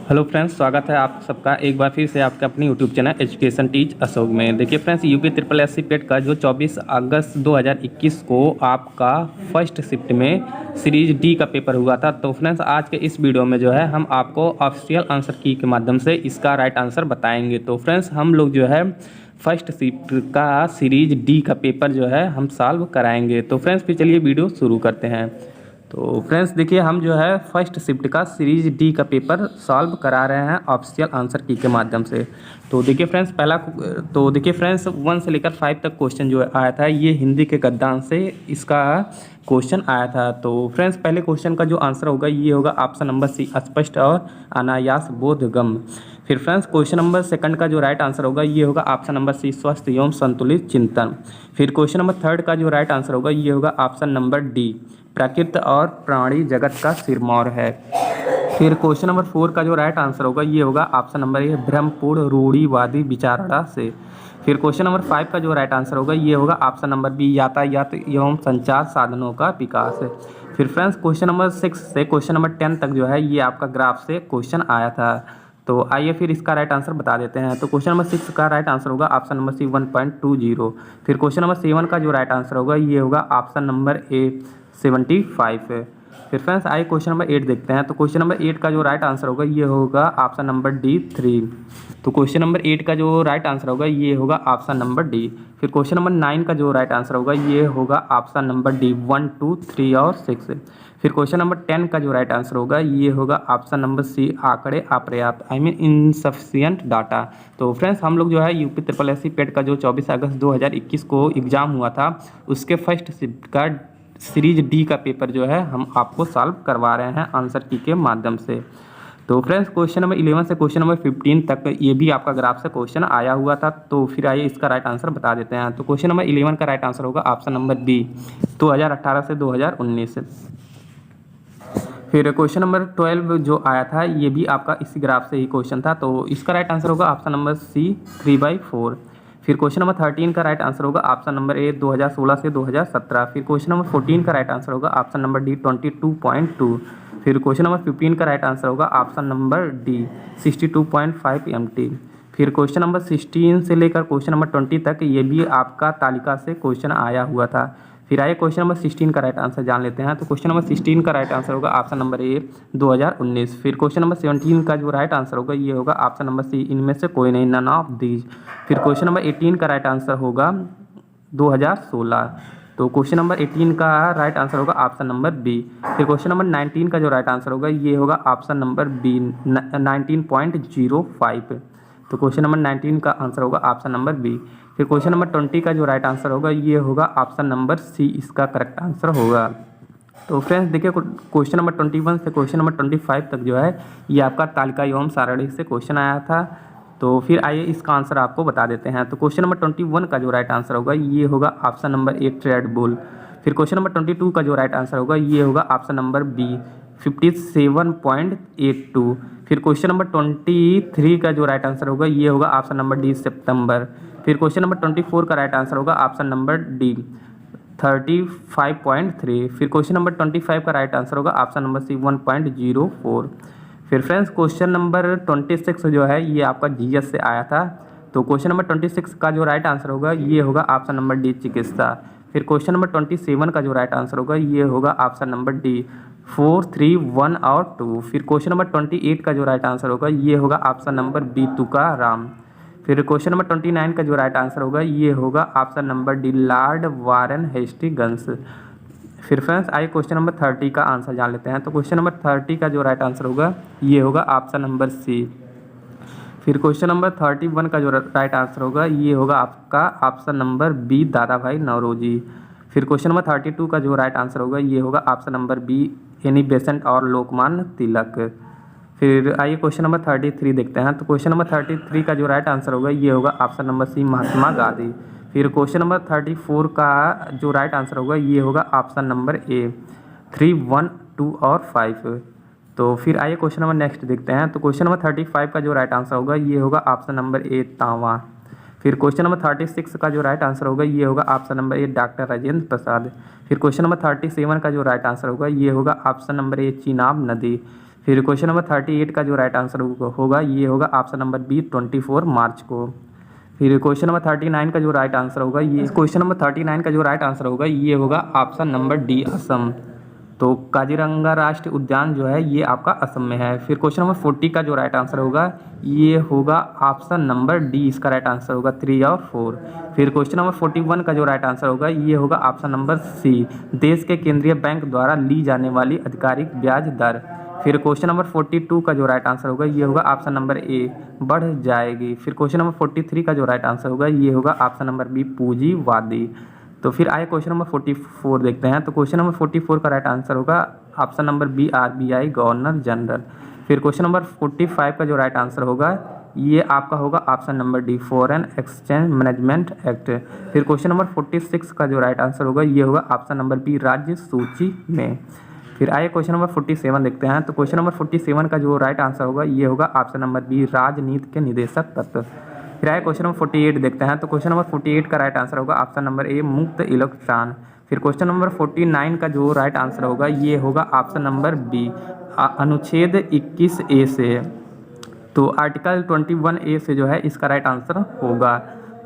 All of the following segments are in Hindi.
हेलो फ्रेंड्स, स्वागत है आप सबका एक बार फिर से आपके अपनी YouTube channel education teach Ashok में। देखिए friends, UP triple S C PET का जो 24 अगस्त 2021 को आपका फर्स्ट शिफ्ट में सीरीज डी का पेपर हुआ था। तो फ्रेंड्स, आज के इस वीडियो में जो है हम आपको ऑफिशियल आंसर की के माध्यम से इसका राइट आंसर बताएंगे। तो फ्रेंड्स, हम लोग जो है फर्स्ट शिफ्ट का सीरीज डी का पेपर जो है हम सॉल्व कराएंगे। तो फ्रेंड्स, फिर चलिए वीडियो शुरू करते हैं। तो फ्रेंड्स देखिए, हम जो है फर्स्ट शिफ्ट का सीरीज डी का पेपर सॉल्व करा रहे हैं ऑफिशियल आंसर की के माध्यम से। तो देखिए फ्रेंड्स, देखिए फ्रेंड्स 1 से लेकर 5 तक क्वेश्चन जो आया था ये हिंदी के गद्यांश से इसका क्वेश्चन आया था। तो फ्रेंड्स, पहले क्वेश्चन का जो आंसर होगा ये होगा ऑप्शन नंबर सी, स्पष्ट और अनायास बोधगम्य। फिर फ्रेंड्स, क्वेश्चन नंबर सेकंड का जो राइट आंसर होगा ये होगा ऑप्शन नंबर सी, स्वस्थ एवं संतुलित चिंतन। फिर क्वेश्चन नंबर थर्ड का जो राइट आंसर होगा ये होगा ऑप्शन नंबर डी, प्रकृति और प्राणी जगत का सिरमौर है। फिर क्वेश्चन नंबर 4 का जो राइट आंसर होगा ये होगा ऑप्शन नंबर ए, भ्रमपूर्ण रूढ़िवादी विचारधारा से। फिर क्वेश्चन नंबर 5 का जो राइट आंसर होगा ये होगा ऑप्शन नंबर बी, यातायात एवं संचार साधनों का विकास है। फिर फ्रेंड्स, क्वेश्चन नंबर 6 से क्वेश्चन नंबर 10 तक जो है ये आपका ग्राफ से क्वेश्चन आया था। तो आइए फिर इसका राइट आंसर बता देते हैं। तो क्वेश्चन नंबर 6 का राइट आंसर होगा ऑप्शन नंबर सी, 1.20। फिर क्वेश्चन नंबर 7 का जो राइट आंसर होगा ये होगा ऑप्शन नंबर ए, 75 है। फिर फ्रेंड्स, आइए क्वेश्चन नंबर 8 देखते हैं। तो क्वेश्चन नंबर 8 का जो राइट आंसर होगा ये होगा ऑप्शन नंबर डी, 3। तो क्वेश्चन नंबर 8 का जो राइट आंसर होगा ये होगा ऑप्शन नंबर डी। फिर क्वेश्चन नंबर 9 का जो राइट आंसर होगा ये होगा ऑप्शन नंबर डी, 1, 2, 3 और 6। फिर क्वेश्चन नंबर 10 का जो राइट आंसर होगा ये होगा ऑप्शन नंबर सी, आंकड़े अपर्याप्त, आई मीन इनसफिशिएंट डाटा। तो फ्रेंड्स, हम लोग जो है UP triple S C PET का जो 24 अगस्त 2021 को एग्जाम हुआ था उसके फर्स्ट शिफ्ट का सीरीज डी का पेपर जो है हम आपको सॉल्व करवा रहे हैं आंसर की के माध्यम से। तो फ्रेंड्स, क्वेश्चन नंबर 11 से क्वेश्चन नंबर 15 तक ये भी आपका ग्राफ से क्वेश्चन आया हुआ था। तो फिर आइए इसका राइट आंसर बता देते हैं। तो क्वेश्चन नंबर 11 का राइट आंसर होगा ऑप्शन नंबर बी, 2018 से 2019। फिर क्वेश्चन नंबर 12 जो आया था ये भी आपका इसी ग्राफ से ही क्वेश्चन था। तो इसका राइट आंसर होगा ऑप्शन नंबर सी, 3/4। फिर क्वेश्चन नंबर 13 का राइट आंसर होगा ऑप्शन नंबर ए, 2016 से 2017। फिर क्वेश्चन नंबर 14 का राइट आंसर होगा ऑप्शन नंबर डी, 22.2। फिर क्वेश्चन नंबर 15 का राइट आंसर होगा ऑप्शन नंबर डी, 62.5 MT। फिर क्वेश्चन नंबर 16 से लेकर क्वेश्चन नंबर 20 तक ये भी आपका तालिका से क्वेश्चन आया हुआ था। फिर आइए क्वेश्चन नंबर 16 का राइट आंसर जान लेते हैं। तो क्वेश्चन नंबर 16 का राइट आंसर होगा ऑप्शन नंबर ए, 2019। फिर क्वेश्चन नंबर 17 का जो राइट आंसर होगा ये होगा ऑप्शन नंबर सी, इनमें से कोई नहीं, नन ऑफ दीज। फिर क्वेश्चन नंबर 18 का राइट आंसर होगा 2016। तो क्वेश्चन नंबर 18 का राइट आंसर होगा ऑप्शन नंबर बी। फिर क्वेश्चन नंबर 19 का जो राइट आंसर होगा ये होगा ऑप्शन नंबर बी, 19.05। तो क्वेश्चन नंबर 19 का आंसर होगा ऑप्शन नंबर बी। फिर क्वेश्चन नंबर 20 का जो राइट आंसर होगा ये होगा ऑप्शन नंबर सी, इसका करेक्ट आंसर होगा। तो फ्रेंड्स देखिए, क्वेश्चन नंबर 21 से क्वेश्चन नंबर 25 तक जो है ये आपका तालिका एवं सारणी से क्वेश्चन आया था। तो फिर आइए इसका आंसर आपको बता देते हैं। तो क्वेश्चन नंबर 21 का जो राइट आंसर होगा ये होगा ऑप्शन नंबर ए, ट्रेड बुल। फिर क्वेश्चन नंबर 22 का जो राइट आंसर होगा ये होगा ऑप्शन नंबर बी, 57.82। फिर क्वेश्चन नंबर 23 का जो राइट आंसर होगा ये होगा ऑप्शन नंबर डी, सितंबर। फिर क्वेश्चन नंबर 24 का राइट आंसर होगा ऑप्शन नंबर डी, 35.3। फिर क्वेश्चन नंबर 25 का राइट आंसर होगा ऑप्शन नंबर सी, 1.04। फिर फ्रेंड्स, क्वेश्चन नंबर 26 जो है ये आपका जीएस से आया था। तो क्वेश्चन नंबर 26 का जो राइट आंसर होगा ये होगा ऑप्शन नंबर डी, चिकित्सा। फिर क्वेश्चन नंबर 27 का जो राइट आंसर होगा ये होगा ऑप्शन नंबर डी, 4, 3, 1 और 2। फिर क्वेश्चन नंबर 28 का जो राइट आंसर होगा ये होगा ऑप्शन नंबर बी, तुकाराम। फिर क्वेश्चन नंबर 29 का जो राइट आंसर होगा ये होगा option number D, Lord Warren Hastings. फिर फ्रेंड्स, आइए क्वेश्चन नंबर 30 का आंसर जान लेते हैं। तो क्वेश्चन नंबर 30 का जो राइट आंसर होगा ये होगा ऑप्शन नंबर सी। फिर क्वेश्चन नंबर 31 का जो राइट आंसर होगा ये होगा आपका ऑप्शन नंबर बी, दादा भाई नौरोजी। फिर क्वेश्चन नंबर 32 का जो राइट आंसर होगा ये होगा option number B, Annie Besant और लोकमान्य तिलक। फिर आइए क्वेश्चन नंबर 33 देखते हैं। तो क्वेश्चन नंबर 33 का जो राइट आंसर होगा ये होगा ऑप्शन नंबर सी, महात्मा गांधी। फिर क्वेश्चन नंबर 34 का जो राइट आंसर होगा ये होगा ऑप्शन नंबर ए, 3, 1, 2 और 5। तो फिर आइए क्वेश्चन नंबर नेक्स्ट देखते हैं। तो क्वेश्चन नंबर 35 का जो राइट आंसर होगा ये होगा ऑप्शन नंबर ए, तांवा। फिर क्वेश्चन नंबर 36 का जो राइट आंसर होगा ये होगा option number A, doctor Rajendra Prasad. फिर क्वेश्चन नंबर 37 का जो राइट आंसर होगा ये होगा ऑप्शन नंबर ए, चिनाब नदी। फिर क्वेश्चन नंबर 38 का जो राइट आंसर होगा ये होगा ऑप्शन नंबर बी 24 मार्च को। फिर क्वेश्चन नंबर 39 का जो राइट आंसर होगा ये क्वेश्चन नंबर 39 का जो राइट आंसर होगा ये होगा ऑप्शन नंबर डी असम। तो काजीरंगा राष्ट्रीय उद्यान जो है ये आपका असम में है। फिर क्वेश्चन नंबर 40 का जो राइट आंसर होगा ये होगा ऑप्शन नंबर डी, इसका राइट आंसर होगा 3 और 4। फिर क्वेश्चन नंबर 41 का जो राइट आंसर होगा ये होगा ऑप्शन नंबर सी, देश के केंद्रीय बैंक द्वारा ली जाने वाली आधिकारिक ब्याज दर। फिर क्वेश्चन नंबर 42 का जो राइट आंसर होगा ये होगा ऑप्शन नंबर ए, बढ़ जाएगी। फिर क्वेश्चन नंबर 43 का जो राइट आंसर होगा ये होगा ऑप्शन नंबर बी, पूंजीवादी। तो फिर आए क्वेश्चन नंबर 44 देखते हैं। तो क्वेश्चन नंबर 44 का राइट आंसर होगा option number B, RBI governor general. फिर क्वेश्चन नंबर 45 का जो राइट आंसर होगा ये आपका होगा option number D, foreign exchange management act. फिर क्वेश्चन नंबर 46 का जो राइट आंसर होगा ये होगा ऑप्शन नंबर बी, राज्य सूची में। फिर आइए क्वेश्चन नंबर 47 देखते हैं। तो क्वेश्चन नंबर 47 का जो राइट आंसर होगा ये होगा ऑप्शन नंबर बी, राजनीति के निदेशक तत्व। फिर आइए क्वेश्चन नंबर 48 देखते हैं। तो क्वेश्चन नंबर 48 का राइट आंसर होगा ऑप्शन नंबर ए, मुक्त इलेक्ट्रॉन। फिर क्वेश्चन नंबर 49 का जो राइट आंसर होगा ये होगा ऑप्शन नंबर बी, अनुच्छेद 21A से। तो आर्टिकल 21A से जो है इसका राइट आंसर होगा।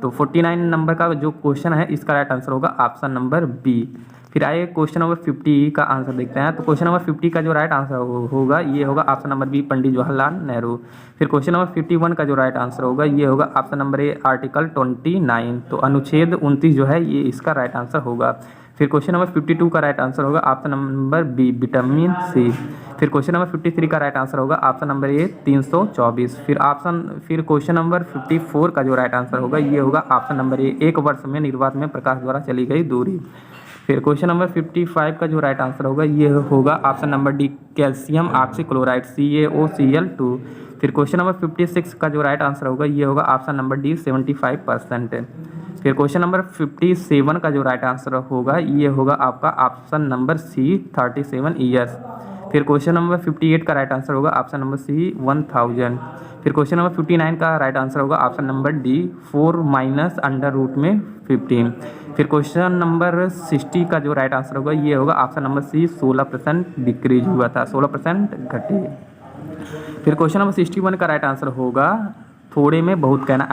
तो 49 नंबर का जो क्वेश्चन है इसका राइट आंसर होगा ऑप्शन नंबर बी। फिर आइए क्वेश्चन नंबर 50 का आंसर देखते हैं। तो क्वेश्चन नंबर 50 का जो राइट आंसर होगा ये होगा option number B, Pandit Jawaharlal Nehru. फिर क्वेश्चन नंबर 51 का जो राइट आंसर होगा ये होगा ऑप्शन नंबर ए, आर्टिकल 29। तो अनुच्छेद 29 जो है ये इसका राइट आंसर होगा। फिर क्वेश्चन नंबर 52 का राइट आंसर होगा option number B, vitamin C. फिर क्वेश्चन नंबर 53 का राइट आंसर होगा ऑप्शन नंबर ए, 324। फिर क्वेश्चन नंबर 54 का जो राइट आंसर होगा ये होगा ऑप्शन नंबर ए, 1 वर्ष में निर्वात में प्रकाश द्वारा चली गई दूरी। फिर क्वेश्चन नंबर 55 का जो राइट आंसर होगा ये होगा option number D, calcium oxychloride CaOCl2। फिर क्वेश्चन नंबर 56 का जो राइट आंसर होगा ये होगा ऑप्शन नंबर डी, 75%। फिर क्वेश्चन नंबर 57 का जो राइट आंसर होगा ये होगा आपका ऑप्शन नंबर सी, 37 ईयर्स। फिर क्वेश्चन नंबर 58 का राइट आंसर होगा ऑप्शन नंबर सी, 1000। फिर क्वेश्चन नंबर 59 का राइट आंसर होगा option number D, 4 minus under root में 15। फिर क्वेश्चन नंबर 60 का जो राइट आंसर होगा ये होगा ऑप्शन नंबर सी, 16% डिक्रीज हुआ था, 16% घटे। फिर क्वेश्चन नंबर 61 का राइट आंसर होगा थोड़े में बहुत कहना,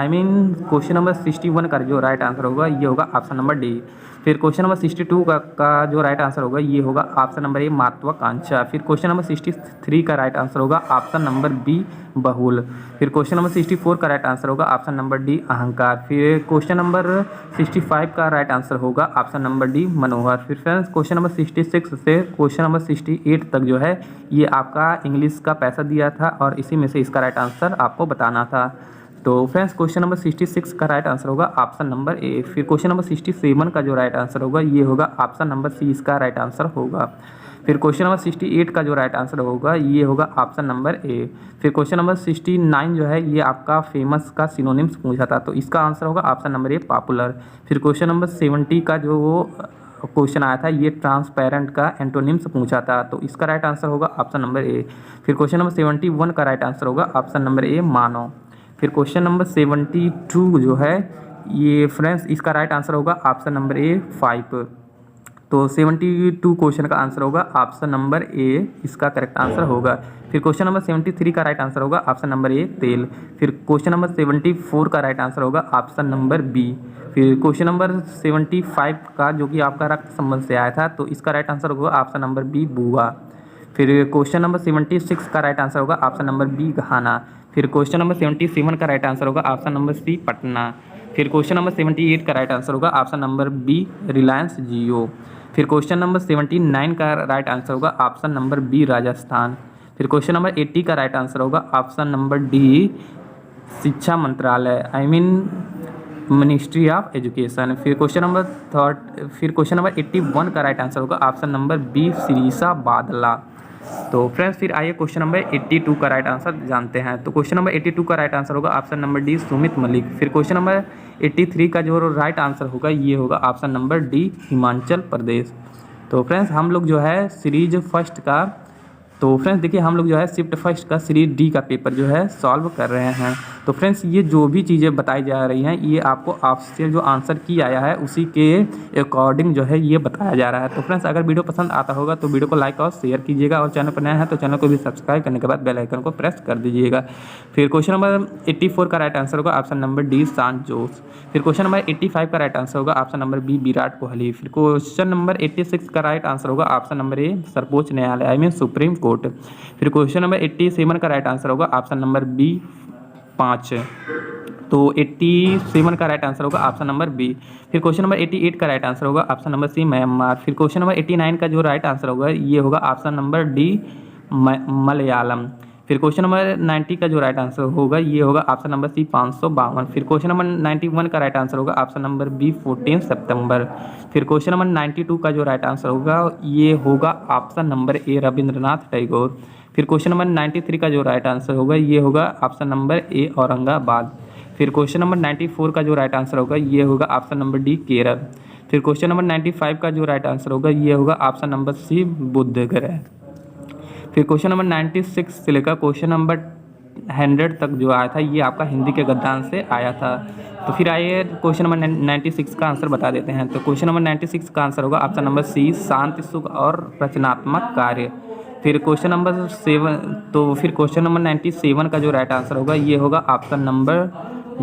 क्वेश्चन नंबर 61 का जो राइट आंसर होगा ये होगा ऑप्शन नंबर डी। फिर क्वेश्चन नंबर 62 का जो राइट आंसर होगा ये होगा ऑप्शन नंबर ए, महत्वाकांक्षा। फिर क्वेश्चन नंबर 63 का राइट आंसर होगा ऑप्शन नंबर बी, बहुल। फिर क्वेश्चन नंबर 64 का राइट आंसर होगा ऑप्शन नंबर डी, अहंकार। फिर क्वेश्चन नंबर 65 का राइट आंसर होगा ऑप्शन नंबर डी, मनोहर। फिर फ्रेंड्स क्वेश्चन नंबर 66 से क्वेश्चन नंबर 68 तक जो है ये आपका इंग्लिश का पैसा दिया था और इसी में से इसका राइट आंसर आपको बताना था। तो फ्रेंड्स क्वेश्चन नंबर 66 का राइट आंसर होगा ऑप्शन नंबर ए। फिर क्वेश्चन नंबर 67 का जो राइट आंसर होगा ये होगा ऑप्शन नंबर सी, इसका राइट आंसर होगा। फिर क्वेश्चन नंबर 68 का जो राइट आंसर होगा ये होगा ऑप्शन नंबर ए। फिर क्वेश्चन नंबर 69 जो है ये आपका फेमस का सिनोनिम्स पूछा था, तो इसका आंसर होगा ऑप्शन नंबर ए, पॉपुलर। फिर क्वेश्चन नंबर 70 का जो क्वेश्चन आया था ये ट्रांसपेरेंट का एंटोनिम्स पूछा था, तो इसका राइट आंसर होगा ऑप्शन नंबर ए। फिर क्वेश्चन नंबर 71 का राइट आंसर होगा ऑप्शन नंबर ए, मानव। फिर क्वेश्चन नंबर 72 जो है ये फ्रेंड्स इसका राइट आंसर होगा ऑप्शन नंबर ए, 5। तो 72 क्वेश्चन का आंसर होगा ऑप्शन नंबर ए, इसका करेक्ट आंसर होगा। फिर क्वेश्चन नंबर 73 का राइट आंसर होगा ऑप्शन नंबर ए, तेल। फिर क्वेश्चन नंबर 74 का राइट आंसर होगा ऑप्शन नंबर बी। फिर क्वेश्चन नंबर 75 का जो कि आपका रक्त संबंध से आया था, तो इसका राइट आंसर होगा ऑप्शन नंबर बी, बुआ। फिर क्वेश्चन नंबर 76 का राइट आंसर होगा ऑप्शन नंबर बी, घाना। फिर क्वेश्चन नंबर 77 का राइट आंसर होगा ऑप्शन नंबर सी, पटना। फिर क्वेश्चन नंबर 78 का राइट आंसर होगा ऑप्शन नंबर बी, रिलायंस जियो। फिर क्वेश्चन नंबर 79 का राइट आंसर होगा ऑप्शन नंबर बी, राजस्थान। फिर क्वेश्चन नंबर 80 का राइट आंसर होगा ऑप्शन नंबर डी, शिक्षा मंत्रालय, मिनिस्ट्री ऑफ एजुकेशन। फिर क्वेश्चन नंबर 81 का राइट आंसर होगा ऑप्शन नंबर बी, सिरीसा बादला। तो फ्रेंड्स फिर आइए क्वेश्चन नंबर 82 का राइट आंसर जानते हैं। तो क्वेश्चन नंबर 82 का राइट आंसर होगा option number D, Sumit Malik. फिर क्वेश्चन नंबर 83 का जो राइट आंसर होगा ये होगा option number D, Himachal Pradesh. तो फ्रेंड्स हम लोग जो है सीरीज फर्स्ट का तो फ्रेंड्स देखिए हम लोग जो है शिफ्ट फर्स्ट का सीरीज डी का पेपर जो है सॉल्व कर रहे हैं। तो फ्रेंड्स ये जो भी चीज़ें बताई जा रही हैं ये आपको आपसे जो आंसर की आया है उसी के अकॉर्डिंग जो है ये बताया जा रहा है। तो फ्रेंड्स अगर वीडियो पसंद आता होगा तो वीडियो को लाइक और शेयर कीजिएगा, और चैनल पर नया है तो चैनल को भी सब्सक्राइब करने के बाद बेल आइकन को प्रेस कर दीजिएगा। फिर क्वेश्चन नंबर 84 का राइट आंसर होगा option number D San Jose. फिर क्वेश्चन नंबर 85 का राइट आंसर होगा option number B Virat Kohli. फिर क्वेश्चन नंबर 86 का राइट आंसर होगा ऑप्शन नंबर ए सर्वोच्च न्यायालय आई मीन सुप्रीम कोर्ट। फिर क्वेश्चन नंबर 87 का राइट आंसर होगा ऑप्शन नंबर बी 5। तो 87 का राइट आंसर होगा ऑप्शन नंबर बी। फिर क्वेश्चन नंबर 88 का राइट आंसर होगा ऑप्शन नंबर सी म्यांमार। फिर क्वेश्चन नंबर 89 का जो राइट आंसर होगा ये होगा ऑप्शन नंबर डी मलयालम। फिर क्वेश्चन नंबर 90 का जो राइट आंसर होगा ये होगा ऑप्शन नंबर सी 552। फिर क्वेश्चन नंबर 91 का राइट आंसर होगा ऑप्शन नंबर बी 14 सितंबर। फिर क्वेश्चन नंबर 92 का जो राइट आंसर होगा ये होगा ऑप्शन नंबर ए रविंद्रनाथ टैगोर। फिर क्वेश्चन नंबर 93 का जो राइट आंसर होगा ये होगा ऑप्शन नंबर ए औरंगाबाद। फिर क्वेश्चन नंबर 94 का जो राइट आंसर होगा ये होगा ऑप्शन नंबर डी केरल। फिर क्वेश्चन नंबर 95 का जो राइट आंसर होगा ये होगा ऑप्शन नंबर सी बुध ग्रह। फिर क्वेश्चन नंबर 96 से लेकर क्वेश्चन नंबर 100 तक जो आया था ये आपका हिंदी के गद्यांश से आया था। तो फिर आइए क्वेश्चन नंबर 96 का आंसर बता देते हैं। तो क्वेश्चन नंबर 96 का आंसर होगा ऑप्शन नंबर सी शांति सुख और रचनात्मक कार्य। फिर क्वेश्चन नंबर 97 का जो राइट आंसर होगा ये होगा ऑप्शन नंबर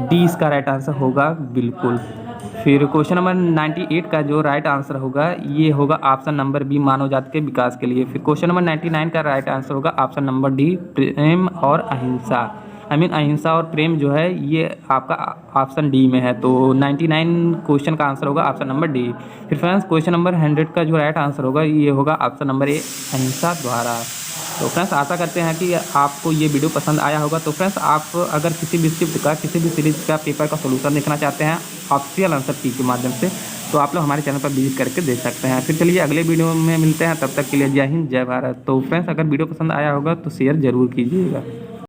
डी इसका राइट आंसर होगा बिल्कुल। फिर क्वेश्चन नंबर 98 का जो राइट आंसर होगा ये होगा ऑप्शन नंबर बी मानव जाति के विकास के लिए। फिर क्वेश्चन नंबर 99 का राइट आंसर होगा ऑप्शन नंबर डी प्रेम और अहिंसा अहिंसा और प्रेम जो है ये आपका ऑप्शन डी में है। तो 99 क्वेश्चन का आंसर होगा ऑप्शन नंबर डी। फिर फ्रेंड्स क्वेश्चन नंबर 100 का जो राइट आंसर होगा ये होगा ऑप्शन नंबर ए अहिंसा द्वारा। तो फ्रेंड्स आशा करते हैं कि आपको ये वीडियो पसंद आया होगा। तो फ्रेंड्स आप अगर किसी भी शिफ्ट का किसी भी सीरीज़ का पेपर का सोल्यूशन देखना चाहते हैं ऑफिशियल आंसर की के माध्यम से तो आप लोग हमारे चैनल पर विजिट करके देख सकते हैं। फिर चलिए अगले वीडियो में मिलते हैं, तब तक के लिए जय हिंद जय भारत। तो फ्रेंड्स अगर वीडियो पसंद आया होगा तो शेयर ज़रूर कीजिएगा।